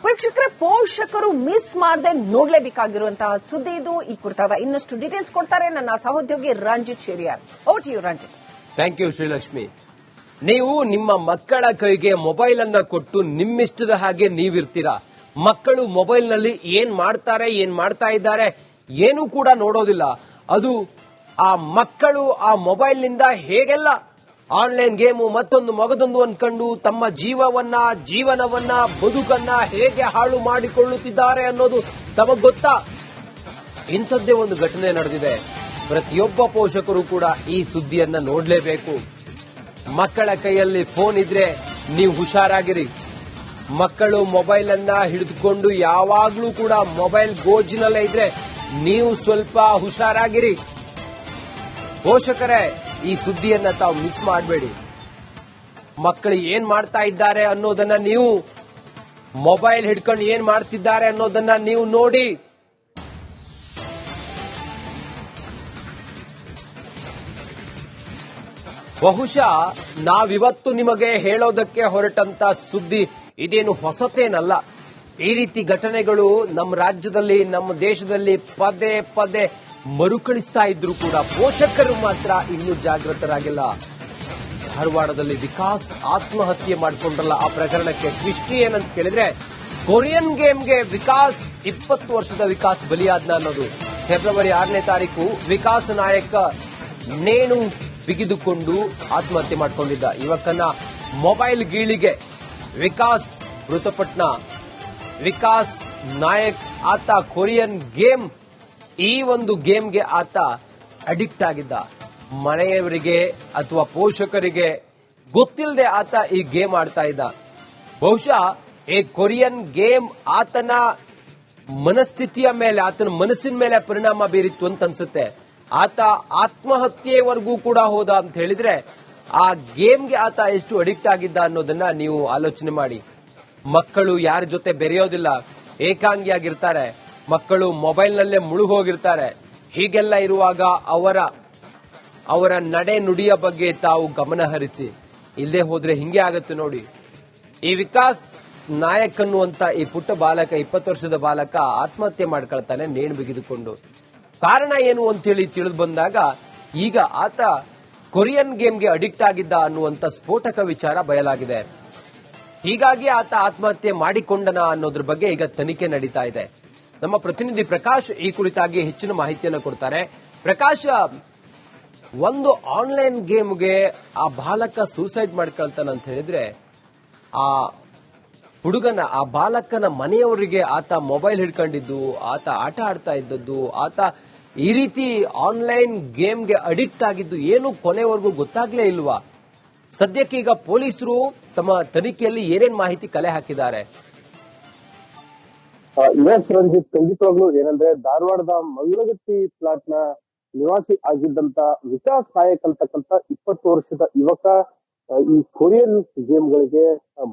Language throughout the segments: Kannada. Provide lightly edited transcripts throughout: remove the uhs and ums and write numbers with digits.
ವೀಕ್ಷಕರೇ, ಪೋಷಕರು ಮಿಸ್ ಮಾಡದೆ ನೋಡಲೇಬೇಕಾಗಿರುವಂತಹ ಸುದ್ದಿ ಇದು. ಈ ಕುರಿತಾದ ಇನ್ನಷ್ಟು ಡೀಟೇಲ್ಸ್ ಕೊಡ್ತಾರೆ ನನ್ನ ಸಹೋದ್ಯೋಗಿ Ranjit Sheriyar. Over to you Ranjit. Thank you Srilakshmi. ನೀವು ನಿಮ್ಮ ಮಕ್ಕಳ ಕೈಗೆ ಮೊಬೈಲ್ ಅನ್ನ ಕೊಟ್ಟು ನಿಮ್ಮಿಷ್ಟದ ಹಾಗೆ ನೀವಿರ್ತೀರಾ. ಮಕ್ಕಳು ಮೊಬೈಲ್ ನಲ್ಲಿ ಏನ್ ಮಾಡ್ತಾರೆ, ಏನ್ ಮಾಡ್ತಾ ಇದ್ದಾರೆ ಏನೂ ಕೂಡ ನೋಡೋದಿಲ್ಲ. ಅದು ಆ ಮಕ್ಕಳು ಆ ಮೊಬೈಲ್ ನಿಂದ ಹೇಗೆಲ್ಲ ಆನ್ಲೈನ್ ಗೇಮು ಮತ್ತೊಂದು ಮಗದೊಂದು ಅನ್ಕೊಂಡು ತಮ್ಮ ಜೀವನವನ್ನ ಬದುಕನ್ನ ಹೇಗೆ ಹಾಳು ಮಾಡಿಕೊಳ್ಳುತ್ತಿದ್ದಾರೆ ಅನ್ನೋದು ತಮಗ್ ಗೊತ್ತಾ? ಇಂಥದ್ದೇ ಒಂದು ಘಟನೆ ನಡೆದಿದೆ. ಪ್ರತಿಯೊಬ್ಬ ಪೋಷಕರು ಕೂಡ ಈ ಸುದ್ದಿಯನ್ನ ನೋಡಲೇಬೇಕು. ಮಕ್ಕಳ ಕೈಯಲ್ಲಿ ಫೋನ್ ಇದ್ರೆ ನೀವು ಹುಷಾರಾಗಿರಿ. ಮಕ್ಕಳು ಮೊಬೈಲ್ ಅನ್ನ ಹಿಡಿದುಕೊಂಡು ಯಾವಾಗ್ಲೂ ಕೂಡ ಮೊಬೈಲ್ ಗೋಜಿನಲ್ಲೇ ಇದ್ರೆ ನೀವು ಸ್ವಲ್ಪ ಹುಷಾರಾಗಿರಿ. ಪೋಷಕರೇ, ಈ ಸುದ್ದಿಯನ್ನ ತಾವು ಮಿಸ್ ಮಾಡಬೇಡಿ. ಮಕ್ಕಳು ಏನ್ ಮಾಡ್ತಾ ಇದ್ದಾರೆ ಅನ್ನೋದನ್ನ ನೀವು, ಮೊಬೈಲ್ ಹಿಡ್ಕೊಂಡು ಏನ್ ಮಾಡ್ತಿದ್ದಾರೆ ಅನ್ನೋದನ್ನ ನೀವು ನೋಡಿ. ಬಹುಶಃ ನಾವಿವತ್ತು ನಿಮಗೆ ಹೇಳೋದಕ್ಕೆ ಹೊರಟಂತ ಸುದ್ದಿ ಇದೇನು ಹೊಸತೇನಲ್ಲ. ಈ ರೀತಿ ಘಟನೆಗಳು ನಮ್ಮ ರಾಜ್ಯದಲ್ಲಿ, ನಮ್ಮ ದೇಶದಲ್ಲಿ ಪದೇ ಪದೇ ಮರುಕಳಿಸ್ತಾ ಇದ್ರು ಕೂಡ ಪೋಷಕರು ಮಾತ್ರ ಇನ್ನೂ ಜಾಗೃತರಾಗಿಲ್ಲ. ಧಾರವಾಡದಲ್ಲಿ ವಿಕಾಸ್ ಆತ್ಮಹತ್ಯೆ ಮಾಡಿಕೊಂಡ್ರಲ್ಲ, ಆ ಪ್ರಕರಣಕ್ಕೆ ಟ್ವಿಸ್ಟ್ ಏನಂತ ಕೇಳಿದ್ರೆ, ಕೊರಿಯನ್ ಗೇಮ್ಗೆ ವಿಕಾಸ್ 20 ವರ್ಷದ ವಿಕಾಸ್ ಬಲಿಯಾದ್ನ ಅನ್ನೋದು. ಫೆಬ್ರವರಿ 6ನೇ ತಾರೀಕು ವಿಕಾಸ್ ನಾಯಕ ನೇಣು ಬಿಗಿದುಕೊಂಡು ಆತ್ಮಹತ್ಯೆ ಮಾಡಿಕೊಂಡಿದ್ದ ಯುವಕನ ಮೊಬೈಲ್ ಗೀಳಿಗೆ ವಿಕಾಸ್ ಮೃತಪಟ್ನ. ವಿಕಾಸ್ ನಾಯಕ್ ಆತ ಕೊರಿಯನ್ ಗೇಮ್, ಈ ಒಂದು ಗೇಮ್ಗೆ ಆತ ಅಡಿಕ್ಟ್ ಆಗಿದ್ದ. ಮನೆಯವರಿಗೆ ಅಥವಾ ಪೋಷಕರಿಗೆ ಗೊತ್ತಿಲ್ಲದೆ ಆತ ಈ ಗೇಮ್ ಆಡ್ತಾ ಇದ್ದ. ಬಹುಶಃ ಈ ಕೊರಿಯನ್ ಗೇಮ್ ಆತನ ಮನಸ್ಥಿತಿಯ ಮೇಲೆ, ಆತನ ಮನಸ್ಸಿನ ಮೇಲೆ ಪರಿಣಾಮ ಬೀರಿತ್ತು ಅಂತ ಅನ್ಸುತ್ತೆ. ಆತ ಆತ್ಮಹತ್ಯೆವರೆಗೂ ಕೂಡ ಹೋದ ಅಂತ ಹೇಳಿದ್ರೆ ಆ ಗೇಮ್ಗೆ ಆತ ಎಷ್ಟು ಅಡಿಕ್ಟ್ ಆಗಿದ್ದ ಅನ್ನೋದನ್ನ ನೀವು ಆಲೋಚನೆ ಮಾಡಿ. ಮಕ್ಕಳು ಯಾರ ಜೊತೆ ಬೆರೆಯೋದಿಲ್ಲ, ಏಕಾಂಗಿಯಾಗಿರ್ತಾರೆ. ಮಕ್ಕಳು ಮೊಬೈಲ್ನಲ್ಲೇ ಮುಳುಗೋಗಿರ್ತಾರೆ. ಹೀಗೆಲ್ಲ ಇರುವಾಗ ಅವರ ನಡೆ ನುಡಿಯ ಬಗ್ಗೆ ತಾವು ಗಮನ ಹರಿಸಿ. ಇಲ್ಲದೆ ಹೋದ್ರೆ ಹಿಂಗೆ ಆಗುತ್ತೆ ನೋಡಿ. ಈ ವಿಕಾಸ್ ನಾಯಕ್ ಅನ್ನುವಂತ ಈ ಪುಟ್ಟ ಬಾಲಕ, 20 ವರ್ಷದ ಬಾಲಕ ಆತ್ಮಹತ್ಯೆ ಮಾಡ್ಕೊಳ್ತಾನೆ ನೇಣು ಬಿಗಿದುಕೊಂಡು. ಕಾರಣ ಏನು ಅಂತೇಳಿ ತಿಳಿದು ಬಂದಾಗ ಈಗ ಆತ ಕೊರಿಯನ್ ಗೇಮ್ಗೆ ಅಡಿಕ್ಟ್ ಆಗಿದ್ದ ಅನ್ನುವಂತ ಸ್ಫೋಟಕ ವಿಚಾರ ಬಯಲಾಗಿದೆ. ಹೀಗಾಗಿ ಆತ ಆತ್ಮಹತ್ಯೆ ಮಾಡಿಕೊಂಡನ ಅನ್ನೋದ್ರ ಬಗ್ಗೆ ಈಗ ತನಿಖೆ ನಡೀತಾ ಇದೆ. ನಮ್ಮ ಪ್ರತಿನಿಧಿ ಪ್ರಕಾಶ್ ಈ ಕುರಿತಾಗಿ ಹೆಚ್ಚಿನ ಮಾಹಿತಿಯನ್ನು ಕೊಡ್ತಾರೆ. ಪ್ರಕಾಶ್, ಒಂದು ಆನ್ಲೈನ್ ಗೇಮ್ಗೆ ಆ ಬಾಲಕ ಸೂಸೈಡ್ ಮಾಡ್ಕೊಳ್ತಾನೆ ಅಂತ ಹೇಳಿದ್ರೆ, ಆ ಹುಡುಗನ, ಆ ಬಾಲಕನ ಮನೆಯವರಿಗೆ ಆತ ಮೊಬೈಲ್ ಹಿಡ್ಕೊಂಡಿದ್ದು, ಆತ ಆಟ ಆಡ್ತಾ ಇದ್ದದ್ದು, ಆತ ಈ ರೀತಿ ಆನ್ಲೈನ್ ಗೇಮ್ಗೆ ಅಡಿಕ್ಟ್ ಆಗಿದ್ದು ಏನು ಕೊನೆವರೆಗೂ ಗೊತ್ತಾಗ್ಲೇ ಇಲ್ವಾ? ಸದ್ಯಕ್ಕೆ ಈಗ ಪೊಲೀಸರು ತಮ್ಮ ತನಿಖೆಯಲ್ಲಿ ಏನೇನ್ ಮಾಹಿತಿ ಕಲೆ ಹಾಕಿದ್ದಾರೆ? ಎಸ್ ರಂಜಿತ್, ಖಂಡಿತವಾಗ್ಲೂ ಏನಂದ್ರೆ ಧಾರವಾಡದ ಮಂಗಳಗತ್ತಿ ಪ್ಲಾಟ್ ನ ನಿವಾಸಿ ಆಗಿದ್ದಂತ ವಿಕಾಸ್ ನಾಯಕ್ ಅಂತಕ್ಕಂಥ 20 ವರ್ಷದ ಯುವಕ ಈ ಕೊರಿಯನ್ ಗೇಮ್ಗಳಿಗೆ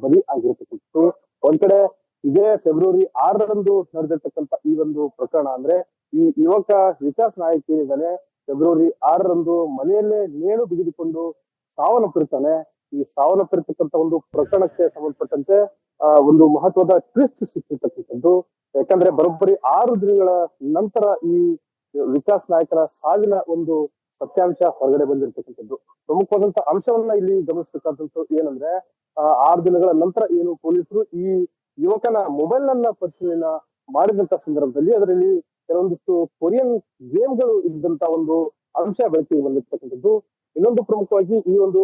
ಬಲಿ ಆಗಿರತಕ್ಕಂಥದ್ದು. ಒಂದ್ ಕಡೆ ಇದೇ ಫೆಬ್ರವರಿ 6ರಂದು ನಡೆದಿರ್ತಕ್ಕಂಥ ಈ ಒಂದು ಪ್ರಕರಣ ಅಂದ್ರೆ, ಈ ಯುವಕ ವಿಕಾಸ್ ನಾಯಕ್ ಏನಿದ್ದಾನೆ ಫೆಬ್ರವರಿ 6ರಂದು ಮನೆಯಲ್ಲೇ ನೇಣು ಬಿಗಿದುಕೊಂಡು ಸಾವನ್ನಪ್ಪಿರ್ತಾನೆ. ಈ ಸಾವನ್ನಪ್ಪಿರ್ತಕ್ಕಂಥ ಒಂದು ಪ್ರಕರಣಕ್ಕೆ ಸಂಬಂಧಪಟ್ಟಂತೆ ಒಂದು ಮಹತ್ವದ ಟ್ವಿಸ್ಟ್ ಸಿಕ್ಕಿರ್ತಕ್ಕಂಥದ್ದು. ಯಾಕಂದ್ರೆ ಬರೋಬ್ಬರಿ 6 ದಿನಗಳ ನಂತರ ಈ ವಿಕಾಸ್ ನಾಯಕನ ಸಾವಿನ ಒಂದು ಸತ್ಯಾಂಶ ಹೊರಗಡೆ ಬಂದಿರತಕ್ಕಂಥದ್ದು. ಪ್ರಮುಖವಾದಂತ ಅಂಶವನ್ನ ಇಲ್ಲಿ ಗಮನಿಸಬೇಕಾದಂತ ಏನಂದ್ರೆ, 6 ದಿನಗಳ ನಂತರ ಏನು ಪೊಲೀಸರು ಈ ಯುವಕನ ಮೊಬೈಲ್ ನನ್ನ ಪರಿಶೀಲನೆ ಮಾಡಿದಂತ ಸಂದರ್ಭದಲ್ಲಿ ಅದರಲ್ಲಿ ಕೆಲವೊಂದಿಷ್ಟು ಕೊರಿಯನ್ ಗೇಮ್ಗಳು ಇದ್ದಂತ ಒಂದು ಅಂಶ ಬೆಳಕಿಗೆ ಬಂದಿರ್ತಕ್ಕಂಥದ್ದು. ಇನ್ನೊಂದು ಪ್ರಮುಖವಾಗಿ ಈ ಒಂದು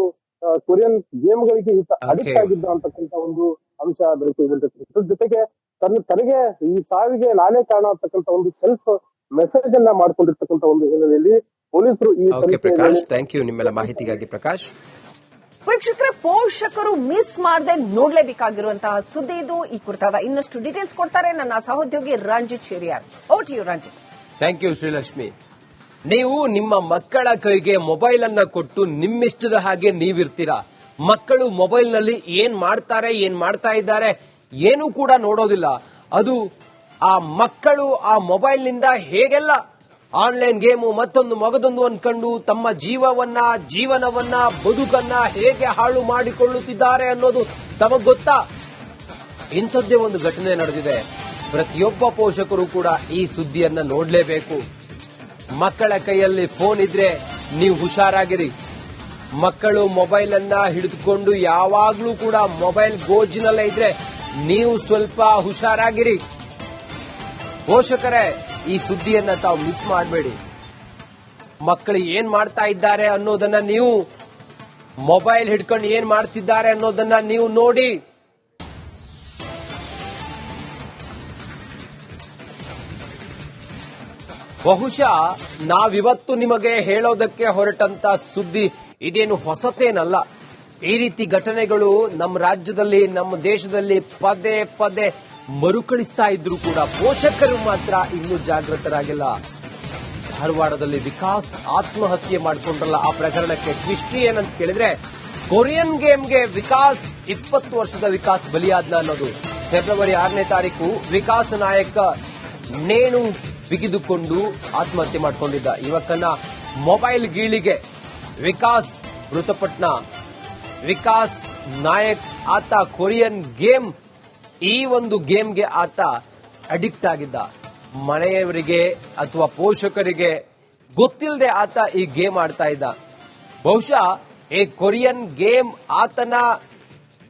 ಕೊರಿಯನ್ ಗೇಮ್ಗಳಿಗೆ ಈತ ಅಡಿಕ್ಟ್ ಆಗಿದ್ದ ಅಂತಕ್ಕಂಥ ಒಂದು ಅಂಶ ಬೆಳಕಿಗೆ ಬಂದಿರ್ತಕ್ಕಂಥದ್ದು. ಜೊತೆಗೆ ತನಗೆ ಈ ಸಾವಿಗೆ ನಾನೇ ಕಾರಣ ಅಂತಕ್ಕಂಥ ಒಂದು ಸೆಲ್ಫ್ ಮೆಸೇಜ್ ಅನ್ನ ಮಾಡ್ಕೊಂಡಿರ್ತಕ್ಕಂಥ ಒಂದು ಹಿನ್ನೆಲೆಯಲ್ಲಿ ಪೊಲೀಸರು ಈ ಥ್ಯಾಂಕ್ ಯು ನಿಮ್ಮೆಲ್ಲ ಮಾಹಿತಿಗಾಗಿ ಪ್ರಕಾಶ್. ವೀಕ್ಷಕರೇ, ಪೋಷಕರು ಮಿಸ್ ಮಾಡದೆ ನೋಡಲೇಬೇಕಾಗಿರುವಂತಹ ಸುದ್ದಿ ಇದು. ಈ ಕುರಿತಾದ ಇನ್ನಷ್ಟು ಡೀಟೇಲ್ಸ್ ಕೊಡ್ತಾರೆ ನನ್ನ ಸಹೋದ್ಯೋಗಿ Ranjit Sheriyar. Over to you Ranjit. Thank you Srilakshmi. ನೀವು ನಿಮ್ಮ ಮಕ್ಕಳ ಕೈಗೆ ಮೊಬೈಲ್ ಅನ್ನ ಕೊಟ್ಟು ನಿಮ್ಮಿಷ್ಟದ ಹಾಗೆ ನೀವಿರ್ತೀರಾ. ಮಕ್ಕಳು ಮೊಬೈಲ್ ನಲ್ಲಿ ಏನ್ ಮಾಡ್ತಾರೆ, ಏನ್ ಮಾಡ್ತಾ ಇದ್ದಾರೆ ಏನೂ ಕೂಡ ನೋಡೋದಿಲ್ಲ. ಅದು ಆ ಮಕ್ಕಳು ಆ ಮೊಬೈಲ್ ನಿಂದ ಹೇಗೆಲ್ಲ ಆನ್ಲೈನ್ ಗೇಮು ಮತ್ತೊಂದು ಮಗದೊಂದು ಅನ್ಕೊಂಡು ತಮ್ಮ ಜೀವನವನ್ನ ಬದುಕನ್ನ ಹೇಗೆ ಹಾಳು ಮಾಡಿಕೊಳ್ಳುತ್ತಿದ್ದಾರೆ ಅನ್ನೋದು ತಮಗ್ ಗೊತ್ತಾ? ಇಂಥದ್ದೇ ಒಂದು ಘಟನೆ ನಡೆದಿದೆ. ಪ್ರತಿಯೊಬ್ಬ ಪೋಷಕರು ಕೂಡ ಈ ಸುದ್ದಿಯನ್ನ ನೋಡಲೇಬೇಕು. ಮಕ್ಕಳ ಕೈಯಲ್ಲಿ ಫೋನ್ ಇದ್ರೆ ನೀವು ಹುಷಾರಾಗಿರಿ. ಮಕ್ಕಳು ಮೊಬೈಲ್ ಅನ್ನ ಹಿಡಿದುಕೊಂಡು ಯಾವಾಗ್ಲೂ ಕೂಡ ಮೊಬೈಲ್ ಗೋಜಿನಲ್ಲೇ ಇದ್ರೆ ನೀವು ಸ್ವಲ್ಪ ಹುಷಾರಾಗಿರಿ. ಪೋಷಕರೇ, ಈ ಸುದ್ದಿಯನ್ನ ತಾವು ಮಿಸ್ ಮಾಡಬೇಡಿ. ಮಕ್ಕಳು ಏನ್ ಮಾಡ್ತಾ ಇದ್ದಾರೆ ಅನ್ನೋದನ್ನ ನೀವು, ಮೊಬೈಲ್ ಹಿಡ್ಕೊಂಡು ಏನ್ ಮಾಡ್ತಿದ್ದಾರೆ ಅನ್ನೋದನ್ನ ನೀವು ನೋಡಿ. ಬಹುಶಃ ನಾವಿವತ್ತು ನಿಮಗೆ ಹೇಳೋದಕ್ಕೆ ಹೊರಟಂತ ಸುದ್ದಿ ಇದೇನು ಹೊಸತೇನಲ್ಲ. ಈ ರೀತಿ ಘಟನೆಗಳು ನಮ್ಮ ರಾಜ್ಯದಲ್ಲಿ, ನಮ್ಮ ದೇಶದಲ್ಲಿ ಪದೇ ಪದೇ ಮರುಕಳಿಸ್ತಾ ಇದ್ರು ಕೂಡ ಪೋಷಕರು ಮಾತ್ರ ಇನ್ನೂ ಜಾಗೃತರಾಗಿಲ್ಲ. ಧಾರವಾಡದಲ್ಲಿ ವಿಕಾಸ್ ಆತ್ಮಹತ್ಯೆ ಮಾಡಿಕೊಂಡ್ರಲ್ಲ, ಆ ಪ್ರಕರಣಕ್ಕೆ ಟ್ವಿಸ್ಟ್ ಏನಂತ ಕೇಳಿದ್ರೆ, ಕೊರಿಯನ್ ಗೇಮ್ಗೆ ವಿಕಾಸ್ 20 ವರ್ಷದ ವಿಕಾಸ್ ಬಲಿಯಾದ್ನ ಅನ್ನೋದು. ಫೆಬ್ರವರಿ 6ನೇ ತಾರೀಕು ವಿಕಾಸ್ ನಾಯಕ ನೇಣು ಬಿಗಿದುಕೊಂಡು ಆತ್ಮಹತ್ಯೆ ಮಾಡಿಕೊಂಡಿದ್ದ ಯುವಕನ ಮೊಬೈಲ್ ಗೀಳಿಗೆ ವಿಕಾಸ್ ಮೃತಪಟ್ನ. ವಿಕಾಸ್ ನಾಯಕ್ ಆತ ಕೊರಿಯನ್ ಗೇಮ್, ಈ ಒಂದು ಗೇಮ್ಗೆ ಆತ ಅಡಿಕ್ಟ್ ಆಗಿದ್ದ. ಮನೆಯವರಿಗೆ ಅಥವಾ ಪೋಷಕರಿಗೆ ಗೊತ್ತಿಲ್ಲದೆ ಆತ ಈ ಗೇಮ್ ಆಡ್ತಾ ಇದ್ದ. ಬಹುಶಃ ಈ ಕೊರಿಯನ್ ಗೇಮ್ ಆತನ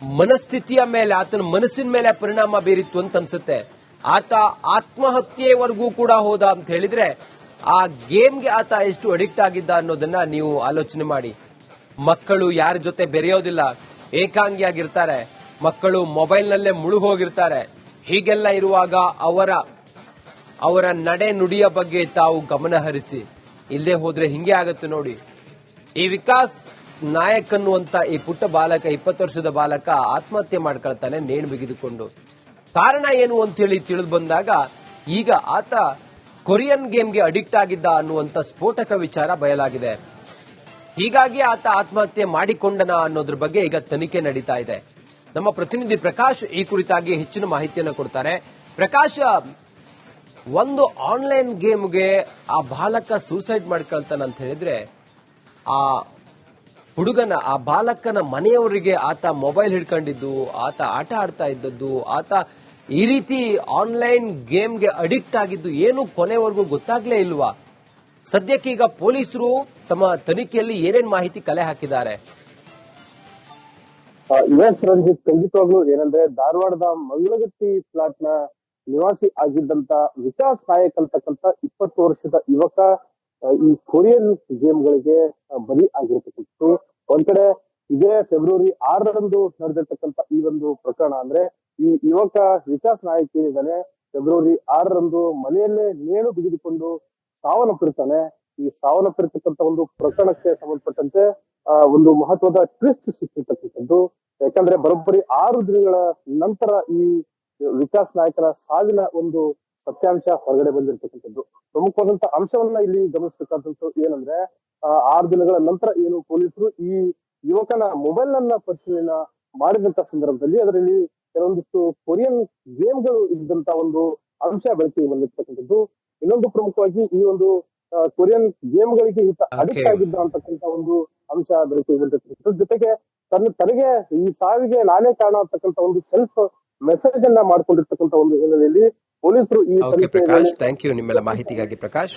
ಮನಸ್ಥಿತಿಯ ಮೇಲೆ, ಆತನ ಮನಸ್ಸಿನ ಮೇಲೆ ಪರಿಣಾಮ ಬೀರಿತ್ತು ಅಂತ ಅನ್ಸುತ್ತೆ. ಆತ ಆತ್ಮಹತ್ಯೆವರೆಗೂ ಕೂಡ ಹೋದ ಅಂತ ಹೇಳಿದ್ರೆ ಆ ಗೇಮ್ಗೆ ಆತ ಎಷ್ಟು ಅಡಿಕ್ಟ್ ಆಗಿದ್ದ ಅನ್ನೋದನ್ನ ನೀವು ಆಲೋಚನೆ ಮಾಡಿ. ಮಕ್ಕಳು ಯಾರ ಜೊತೆ ಬೆರೆಯೋದಿಲ್ಲ, ಏಕಾಂಗಿಯಾಗಿರ್ತಾರೆ. ಮಕ್ಕಳು ಮೊಬೈಲ್ನಲ್ಲೇ ಮುಳುಗೋಗಿರ್ತಾರೆ. ಹೀಗೆಲ್ಲ ಇರುವಾಗ ಅವರ ನಡೆ ನುಡಿಯ ಬಗ್ಗೆ ತಾವು ಗಮನ ಹರಿಸಿ. ಇಲ್ಲದೆ ಹೋದ್ರೆ ಹಿಂಗೆ ಆಗುತ್ತೆ ನೋಡಿ. ಈ ವಿಕಾಸ್ ನಾಯಕ್ ಅನ್ನುವಂತ ಈ ಪುಟ್ಟ ಬಾಲಕ, 20 ವರ್ಷದ ಬಾಲಕ ಆತ್ಮಹತ್ಯೆ ಮಾಡ್ಕೊಳ್ತಾನೆ ನೇಣು ಬಿಗಿದುಕೊಂಡು. ಕಾರಣ ಏನು ಅಂತ ಹೇಳಿ ತಿಳಿದು ಬಂದಾಗ ಈಗ ಆತ ಕೊರಿಯನ್ ಗೇಮ್ಗೆ ಅಡಿಕ್ಟ್ ಆಗಿದ್ದ ಅನ್ನುವಂತ ಸ್ಫೋಟಕ ವಿಚಾರ ಬಯಲಾಗಿದೆ. ಹೀಗಾಗಿ ಆತ ಆತ್ಮಹತ್ಯೆ ಮಾಡಿಕೊಂಡನ ಅನ್ನೋದ್ರ ಬಗ್ಗೆ ಈಗ ತನಿಖೆ ನಡೀತಾ ಇದೆ. ನಮ್ಮ ಪ್ರತಿನಿಧಿ ಪ್ರಕಾಶ್ ಈ ಕುರಿತಾಗಿ ಹೆಚ್ಚಿನ ಮಾಹಿತಿಯನ್ನು ಕೊಡ್ತಾರೆ. ಪ್ರಕಾಶ್, ಒಂದು ಆನ್ಲೈನ್ ಗೇಮ್ಗೆ ಆ ಬಾಲಕ ಸೂಸೈಡ್ ಮಾಡ್ಕೊಳ್ತಾನ ಅಂತ ಹೇಳಿದ್ರೆ, ಆ ಹುಡುಗನ, ಆ ಬಾಲಕನ ಮನೆಯವರಿಗೆ ಆತ ಮೊಬೈಲ್ ಹಿಡ್ಕೊಂಡಿದ್ದು, ಆತ ಆಟ ಆಡ್ತಾ ಇದ್ದದ್ದು, ಆತ ಈ ರೀತಿ ಆನ್ಲೈನ್ ಗೇಮ್ಗೆ ಅಡಿಕ್ಟ್ ಆಗಿದ್ದು ಏನು ಕೊನೆವರೆಗೂ ಗೊತ್ತಾಗ್ಲೇ ಇಲ್ವಾ? ಸದ್ಯಕ್ಕೆ ಈಗ ಪೊಲೀಸರು ತಮ್ಮ ತನಿಖೆಯಲ್ಲಿ ಏನೇನ್ ಮಾಹಿತಿ ಕಲೆ ಹಾಕಿದ್ದಾರೆ? ಎಸ್ ರಂಜಿತ್, ಖಂಡಿತವಾಗ್ಲೂ ಏನಂದ್ರೆ ಧಾರವಾಡದ ಮಂಗಳಗತ್ತಿ ಪ್ಲಾಟ್ ನ ನಿವಾಸಿ ಆಗಿದ್ದಂತ ವಿಕಾಸ್ ನಾಯಕ್ ಅಂತಕ್ಕಂಥ 20 ವರ್ಷದ ಯುವಕ ಈ ಕೊರಿಯನ್ ಗೇಮ್ಗಳಿಗೆ ಬಲಿ ಆಗಿರ್ತಕ್ಕಂಥದ್ದು. ಒಂದ್ ಕಡೆ ಇದೇ ಫೆಬ್ರವರಿ 6ರಂದು ನಡೆದಿರ್ತಕ್ಕಂಥ ಈ ಒಂದು ಪ್ರಕರಣ ಅಂದ್ರೆ, ಈ ಯುವಕ ವಿಕಾಸ್ ನಾಯಕ್ ಏನಿದ್ದಾನೆ ಫೆಬ್ರವರಿ 6ರಂದು ಮನೆಯಲ್ಲೇ ನೇಣು ಬಿಗಿದುಕೊಂಡು ಸಾವನ್ನಪ್ಪಿರ್ತಾನೆ. ಈ ಸಾವನ್ನಪ್ಪಿರ್ತಕ್ಕಂಥ ಒಂದು ಪ್ರಕರಣಕ್ಕೆ ಸಂಬಂಧಪಟ್ಟಂತೆ ಒಂದು ಮಹತ್ವದ ಟ್ವಿಸ್ಟ್ ಸಿಕ್ಕಿರ್ತಕ್ಕಂಥದ್ದು. ಯಾಕಂದ್ರೆ ಬರೋಬ್ಬರಿ 6 ದಿನಗಳ ನಂತರ ಈ ವಿಕಾಸ್ ನಾಯಕನ ಸಾವಿನ ಒಂದು ಸತ್ಯಾಂಶ ಹೊರಗಡೆ ಬಂದಿರತಕ್ಕಂಥದ್ದು. ಪ್ರಮುಖವಾದಂತ ಅಂಶವನ್ನ ಇಲ್ಲಿ ಗಮನಿಸಬೇಕಾದಂತ ಏನಂದ್ರೆ, 6 ದಿನಗಳ ನಂತರ ಏನು ಪೊಲೀಸರು ಈ ಯುವಕನ ಮೊಬೈಲ್ ಅನ್ನ ಪರಿಶೀಲನೆ ಮಾಡಿದಂತ ಸಂದರ್ಭದಲ್ಲಿ ಅದರಲ್ಲಿ ಕೆಲವೊಂದಿಷ್ಟು ಕೊರಿಯನ್ ಗೇಮ್ಗಳು ಇದ್ದಂತ ಒಂದು ಅಂಶ ಬೆಳಕಿಗೆ ಬಂದಿರ್ತಕ್ಕಂಥದ್ದು. ಇನ್ನೊಂದು ಪ್ರಮುಖವಾಗಿ ಈ ಒಂದು ಕೊರಿಯನ್ ಗೇಮ್ಗಳಿಗೆ ಈತ ಅಡಿಕ್ಟ್ ಆಗಿದ್ದ ಅಂತಕ್ಕಂಥ ಒಂದು ಅಂಶ ಬೆಳಕಿಗೆ ಬಂದಿರ್ತಕ್ಕಂಥದ್ದು. ಜೊತೆಗೆ ತನಗೆ ಈ ಸಾವಿಗೆ ನಾನೇ ಕಾರಣ ಅಂತಕ್ಕಂಥ ಒಂದು ಸೆಲ್ಫ್ ಮೆಸೇಜ್ ಅನ್ನ ಮಾಡ್ಕೊಂಡಿರ್ತಕ್ಕಂಥ ಒಂದು ಹಿನ್ನೆಲೆಯಲ್ಲಿ ಪೊಲೀಸರು ಈ ಪ್ರಕಾಶ್, ಥ್ಯಾಂಕ್ ಯು ನಿಮ್ಮೆಲ್ಲ ಮಾಹಿತಿಗಾಗಿ ಪ್ರಕಾಶ್.